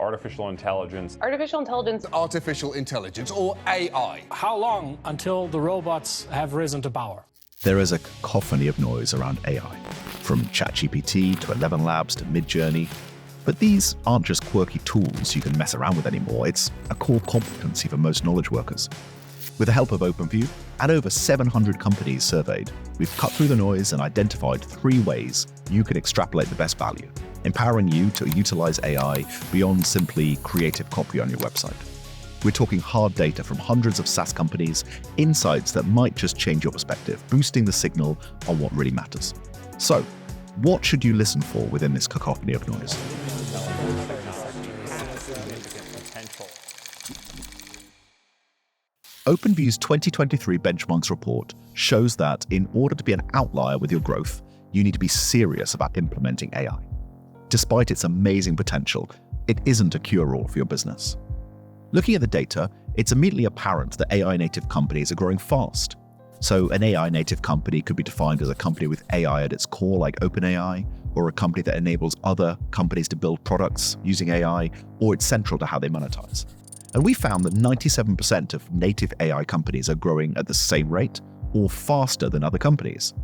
artificial intelligence. Artificial intelligence. Artificial intelligence, or AI. How long until the robots have risen to power? There is a cacophony of noise around AI, from ChatGPT to 11 Labs to Midjourney. But these aren't just quirky tools you can mess around with anymore. It's a core competency for most knowledge workers. With the help of OpenView and over 700 companies surveyed, we've cut through the noise and identified 3 ways you can extrapolate the best value, empowering you to utilize AI beyond simply creative copy on your website. We're talking hard data from hundreds of SaaS companies, insights that might just change your perspective, boosting the signal on what really matters. So, what should you listen for within this cacophony of noise? OpenView's 2023 Benchmarks Report shows that in order to be an outlier with your growth, you need to be serious about implementing AI. Despite its amazing potential, it isn't a cure-all for your business. Looking at the data, it's immediately apparent that AI-native companies are growing fast. So an AI-native company could be defined as a company with AI at its core, like OpenAI, or a company that enables other companies to build products using AI, or it's central to how they monetize. And we found that 97% of native AI companies are growing at the same rate or faster than other companies.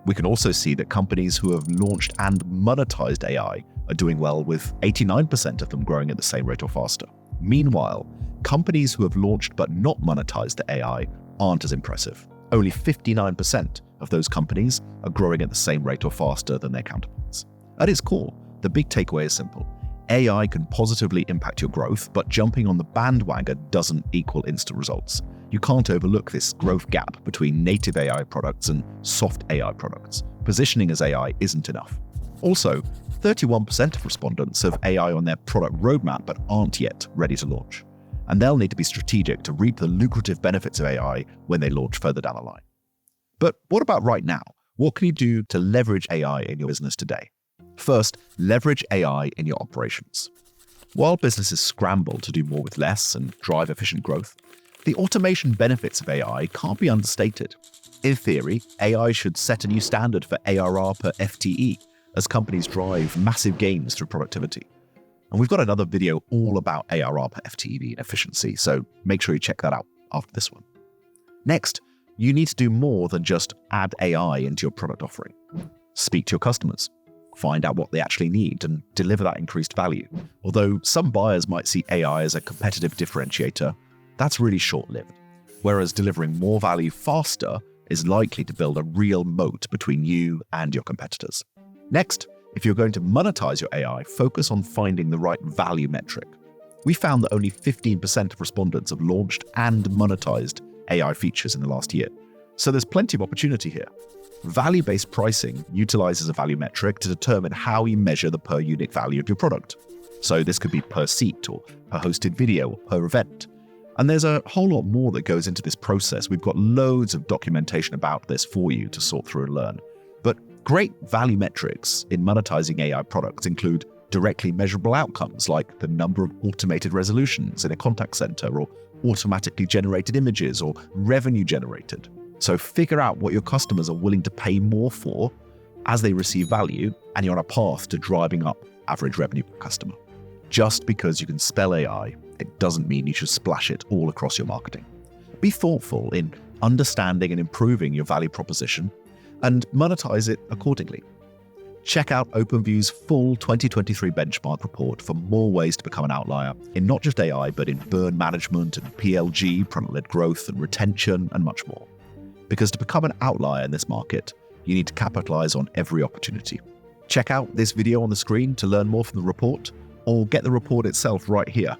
We can also see that companies who have launched and monetized AI are doing well, with 89% of them growing at the same rate or faster. Meanwhile, companies who have launched but not monetized the AI aren't as impressive. Only 59% of those companies are growing at the same rate or faster than their counterparts. At its core, the big takeaway is simple. AI can positively impact your growth, but jumping on the bandwagon doesn't equal instant results. You can't overlook this growth gap between native AI products and soft AI products. Positioning as AI isn't enough. Also, 31% of respondents have AI on their product roadmap but aren't yet ready to launch. And they'll need to be strategic to reap the lucrative benefits of AI when they launch further down the line. But what about right now? What can you do to leverage AI in your business today? First, leverage AI in your operations. While businesses scramble to do more with less and drive efficient growth, the automation benefits of AI can't be understated. In theory, AI should set a new standard for ARR per FTE as companies drive massive gains through productivity. And we've got another video all about ARR per FTE and efficiency, so make sure you check that out after this one. Next, you need to do more than just add AI into your product offering. Speak to your customers. Find out what they actually need and deliver that increased value. Although some buyers might see AI as a competitive differentiator, that's really short-lived. Whereas delivering more value faster is likely to build a real moat between you and your competitors. Next, if you're going to monetize your AI, focus on finding the right value metric. We found that only 15% of respondents have launched and monetized AI features in the last year. So there's plenty of opportunity here. Value-based pricing utilizes a value metric to determine how you measure the per unit value of your product. So this could be per seat or per hosted video or per event. And there's a whole lot more that goes into this process. We've got loads of documentation about this for you to sort through and learn. But great value metrics in monetizing AI products include directly measurable outcomes like the number of automated resolutions in a contact center, or automatically generated images, or revenue generated. So figure out what your customers are willing to pay more for as they receive value, and you're on a path to driving up average revenue per customer. Just because you can spell AI, it doesn't mean you should splash it all across your marketing. Be thoughtful in understanding and improving your value proposition and monetize it accordingly. Check out OpenView's full 2023 benchmark report for more ways to become an outlier in not just AI, but in burn management and PLG, product-led growth and retention, and much more. Because to become an outlier in this market, you need to capitalize on every opportunity. Check out this video on the screen to learn more from the report, or get the report itself right here